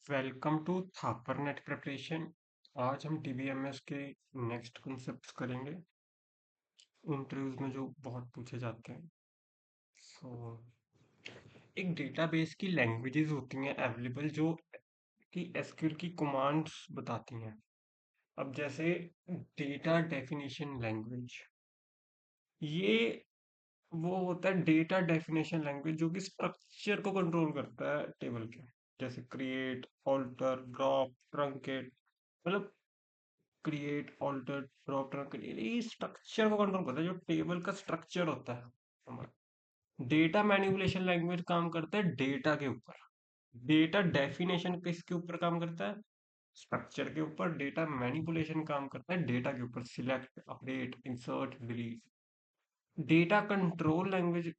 Welcome to Thapar net preparation. आज हम DBMS के नेक्स्ट कॉन्सेप्ट्स करेंगे इंटरव्यूज में जो बहुत पूछे जाते हैं। सो एक डेटाबेस की लैंग्वेजेस होती हैं अवेलेबल जो कि एसक्यूएल की कमांड्स बताती हैं। अब जैसे डेटा डेफिनेशन लैंग्वेज, ये वो होता है डेटा डेफिनेशन लैंग्वेज जो कि स्ट्रक्चर को कंट्रोल करता है टेबल के। जैसे क्रिएट, ऑल्टर, ड्रॉप, ट्रंकेट, मतलब क्रिएट, ऑल्टर, ड्रॉप, ट्रंकेट, ये स्ट्रक्चर को कंट्रोल करता है, जो टेबल का स्ट्रक्चर होता है हमारा। डेटा मैनिपुलेशन लैंग्वेज काम करता है डेटा के ऊपर। डेटा डेफिनेशन किसके ऊपर काम करता है? स्ट्रक्चर के ऊपर। डेटा मैनिपुलेशन काम करता है डेटा के ऊपर, select, update, insert, delete. Data control language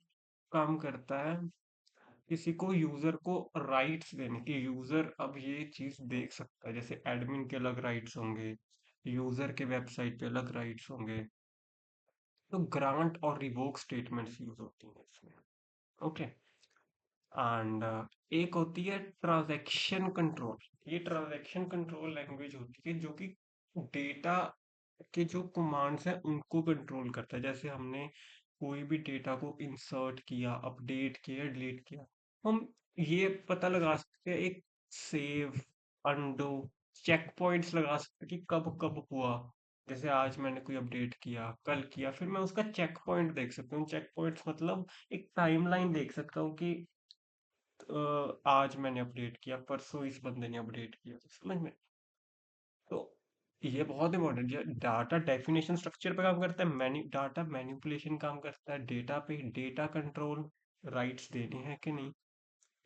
काम करता है किसी को यूजर को राइट्स देने की। यूजर अब ये चीज देख सकता है, जैसे एडमिन के अलग राइट्स होंगे, यूजर के वेबसाइट पे अलग राइट्स होंगे। तो ग्रांट और रिवोक स्टेटमेंट्स यूज होती हैं इसमें। ओके। एंड एक होती है ट्रांजैक्शन कंट्रोल। ये ट्रांजैक्शन कंट्रोल लैंग्वेज होती है जो कि डेटा के जो कमांड्स हैं उनको कंट्रोल करता है। जैसे हमने कोई भी डेटा को इंसर्ट किया, अपडेट किया, डिलीट किया, हम ये पता लगा सकते हैं, एक सेव, अंडो, चेक पॉइंट्स लगा सकते हैं कि कब कब हुआ। जैसे आज मैंने कोई अपडेट किया, कल किया, फिर मैं उसका चेक पॉइंट देख सकता हूँ। चेक पॉइंट्स मतलब एक टाइमलाइन देख सकता हूँ कि आज मैंने अपडेट किया, परसों इस बंदे ने अपडेट किया, तो समझ में। तो ये बहुत इंपॉर्टेंट है। डाटा डेफिनेशन स्ट्रक्चर पे काम करता है, डाटा मैनिपुलेशन काम करता है डेटा पे, डेटा कंट्रोल, राइट्स देने हैं कि नहीं।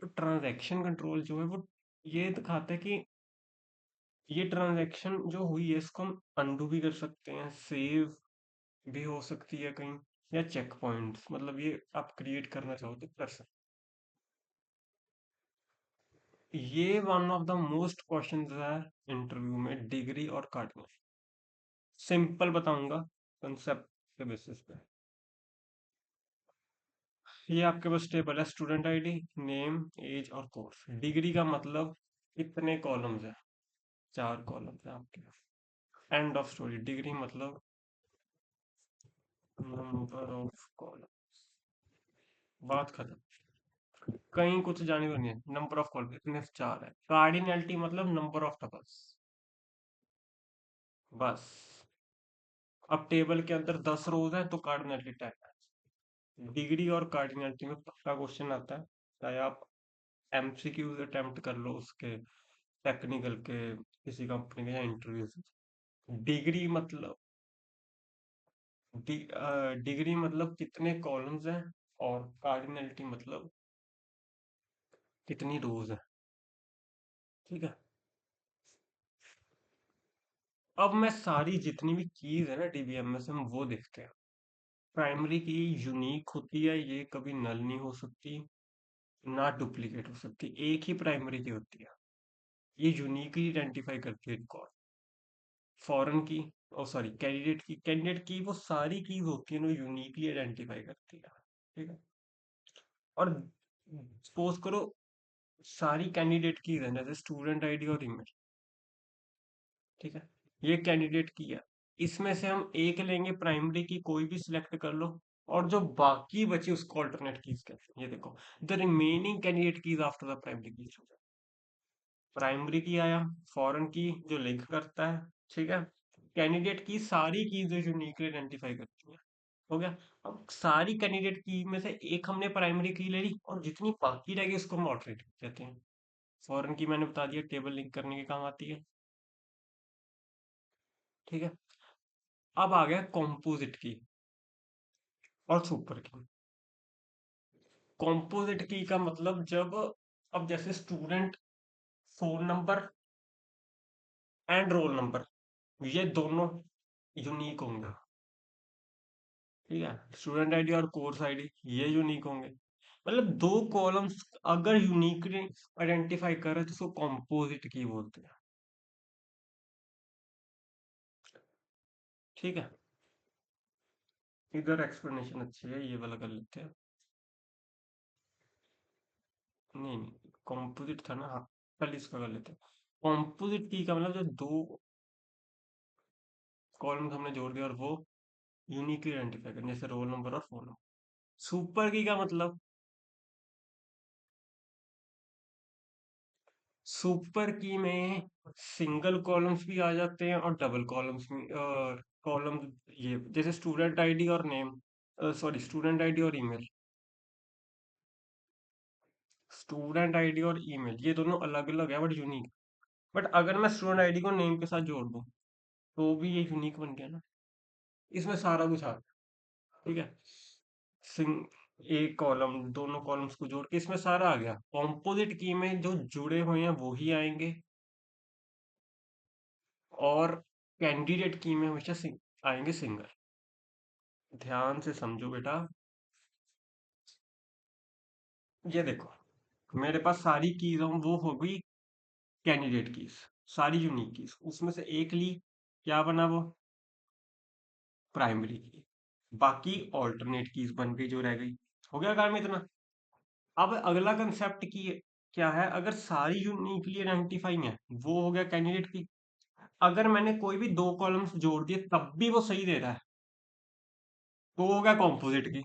तो ट्रांजैक्शन कंट्रोल जो है वो ये दिखाता है कि ये ट्रांजैक्शन जो हुई है इसको हम अनडू भी कर सकते हैं, सेव भी हो सकती है कहीं, या चेक पॉइंट्स, मतलब ये आप क्रिएट करना चाहो तो कर सकते हैं। ये one of the most questions है इंटरव्यू में, डिग्री और कार्डिनल। सिंपल बताऊंगा कंसेप्ट के बेसिस पे। ये आपके पास टेबल है, स्टूडेंट आईडी, नेम, एज और कोर्स। डिग्री का मतलब कितने कॉलम्स है? 4 कॉलम्स है आपके पास। End of story. डिग्री मतलब नंबर ऑफ कॉलम। बात खत्म। कहीं कुछ जाने को नहीं है। नंबर ऑफ कॉलम इतने 4 है। कार्डिनैलिटी मतलब नंबर ऑफ टपल्स, बस। अब टेबल के अंदर 10 रोज है तो कार्डिनैलिटी 10 है। डिग्री और कार्डिनैलिटी में पक्का क्वेश्चन आता है, चाहे आप एमसीक्यूज अटेम्प्ट कर लो उसके, टेक्निकल के, किसी कंपनी के, या इंटरव्यू से। डिग्री मतलब डिग्री मतलब कितने कॉलम्स हैं, और कार्डिनलिटी मतलब कितनी रोज है। ठीक है। अब मैं सारी जितनी भी कीज है ना डीबीएमएस में, हम वो देखते हैं। प्राइमरी की यूनिक होती है, ये कभी नल नहीं हो सकती, ना डुप्लीकेट हो सकती। एक ही प्राइमरी की होती है, ये यूनिकली आइडेंटिफाई करती है रिकॉर्ड। फॉरेन की, ओ सॉरी, कैंडिडेट की वो सारी कीज होती है, वो यूनिकली आइडेंटिफाई करती है। ठीक है। और सपोज करो सारी कैंडिडेट की है, जैसे स्टूडेंट आईडी और ईमेल। ठीक है। ये कैंडिडेट की है, इसमें से हम एक लेंगे प्राइमरी की, कोई भी सिलेक्ट कर लो, और जो बाकी बची उसको अल्टरनेट कीज कहते हैं। ये देखो, the remaining candidate keys after the primary की। प्राइमरी की आया, फॉरेन की जो लिंक करता है, ठीक है, कैंडिडेट की सारी की जो यूनिकली आइडेंटिफाई करती है। हो गया। अब सारी कैंडिडेट की में से एक हमने प्राइमरी की ले ली, और जितनी बाकी रहेगी उसको हम ऑल्टरनेट कहते हैं। फॉरेन की मैंने बता दिया, टेबल लिंक करने के काम आती है। ठीक है। अब आ गया कॉम्पोजिट की और सुपर की। कॉम्पोजिट की का मतलब जब, अब जैसे student phone number and roll number, ये दोनों यूनिक होंगे। ठीक है। स्टूडेंट आईडी और कोर्स आईडी ये यूनिक होंगे। मतलब दो कॉलम्स अगर यूनिकली आइडेंटिफाई कर रहे हैं तो उसको कॉम्पोजिट की बोलते हैं। ठीक है। इधर एक्सप्लेनेशन अच्छी है, ये वाला कर लेते हैं। नहीं नहीं, कॉम्पोजिट था ना, हाँ। पहले इसका कर लेते हैं। कॉम्पोजिट की का मतलब जो दो कॉलम्स हमने जोड़ दिया और वो यूनिकली आइडेंटिफाई करें, जैसे रोल नंबर और फोन नंबर। सुपर की का मतलब सुपर की में सिंगल कॉलम्स भी आ जाते हैं और डबल कॉलम्स में कॉलम, ये जैसे स्टूडेंट आईडी और नेम, सॉरी स्टूडेंट आईडी और ईमेल। स्टूडेंट आईडी और ईमेल ये दोनों अलग अलग है बट यूनिक। बट अगर मैं स्टूडेंट आईडी को नेम के साथ जोड़ दूं तो भी ये यूनिक बन गया ना। इसमें सारा कुछ आ गया। ठीक है। सिंग एक कॉलम दोनों कॉलम्स को जोड़ के इसमें सारा आ गया। कॉम्पोजिट की में जो जुड़े हुए हैं वो ही आएंगे, और कैंडिडेट की में हमेशा आएंगे सिंगल। ध्यान से समझो बेटा। ये देखो, मेरे पास सारी कीज हों वो हो गई कैंडिडेट कीज, सारी यूनिक कीज, उसमें से एक ली, क्या बना वो, प्राइमरी की। बाकी ऑल्टरनेट कीज बन गई जो रह गई। हो गया काम इतना। अब अगला कंसेप्ट की क्या है, अगर सारी यूनिकली आइडेंटिफाई है वो हो गया कैंडिडेट की। अगर मैंने कोई भी दो कॉलम्स जोड़ दिए तब भी वो सही दे रहा है तो हो गया कॉम्पोजिट की।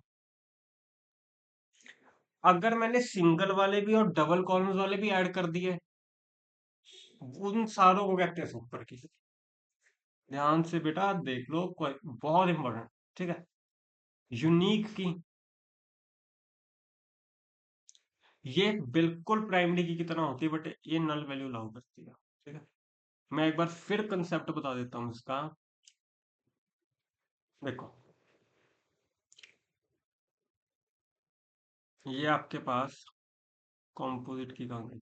अगर मैंने सिंगल वाले भी और डबल कॉलम्स वाले भी ऐड कर दिए, उन सारों को कहते हैं सुपर की। ध्यान से बेटा देख लो, कोई बहुत इंपॉर्टेंट। ठीक है। यूनिक की ये बिल्कुल प्राइमरी की तरह होती है बट ये नल वैल्यू अलाउ करती है। ठीक है। मैं एक बार फिर कंसेप्ट बता देता हूँ इसका। देखो, ये आपके पास कॉम्पोजिट की कहाँ गई।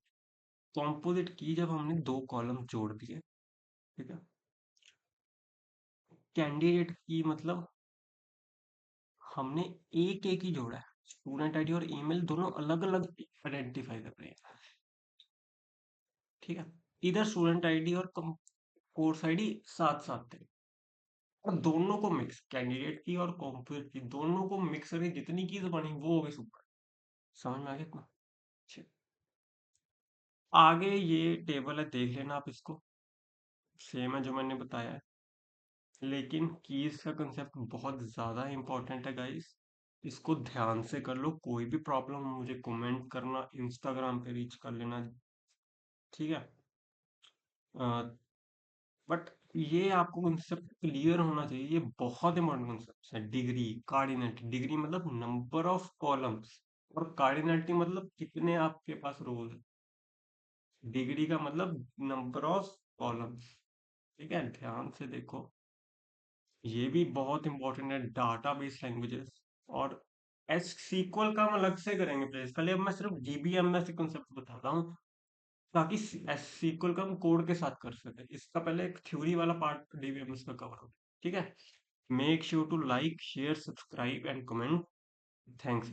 कॉम्पोजिट की जब हमने दो कॉलम जोड़ दिए, ठीक है, कैंडिडेट की मतलब हमने एक एक ही जोड़ा है। स्टूडेंट आईडी और ईमेल दोनों अलग अलग आइडेंटिफाई कर रहे हैं। ठीक है। इधर स्टूडेंट आईडी और कोर्स आईडी साथ साथ थे, और दोनों को मिक्स, कैंडिडेट की और कॉम्पोजिट की दोनों को मिक्स करके जितनी कीज बनी वो हो गई सुपर। समझ में आ गया इतना? अच्छा, आगे ये टेबल है, देख लेना आप इसको, सेम है जो मैंने बताया है। लेकिन कीज का कंसेप्ट बहुत ज्यादा इंपॉर्टेंट है गाइस, इसको ध्यान से कर लो। कोई भी प्रॉब्लम मुझे कमेंट करना, इंस्टाग्राम पे रीच कर लेना। ठीक है। बट ये आपको कंसेप्ट क्लियर होना चाहिए, ये बहुत इंपॉर्टेंट कंसेप्ट है। डिग्री कार्डिनलिटी, डिग्री मतलब नंबर ऑफ कॉलम्स, और कार्डिनलिटी मतलब कितने आपके पास रोज है। डिग्री का मतलब नंबर ऑफ कॉलम्स। ठीक है, ध्यान से देखो। ये भी बहुत इंपॉर्टेंट है, डाटाबेस लैंग्वेजेस। और एस सीक्वल का हम अलग से करेंगे प्लेस, पहले अब मैं सिर्फ डीबीएमएस के कंसेप्ट बताता हूँ ताकि एस सीक्वल का हम कोड के साथ कर सके। इसका पहले एक थ्योरी वाला पार्ट डीबीएमएस का कवर हो। ठीक है। Make sure to like share subscribe and comment. Thanks.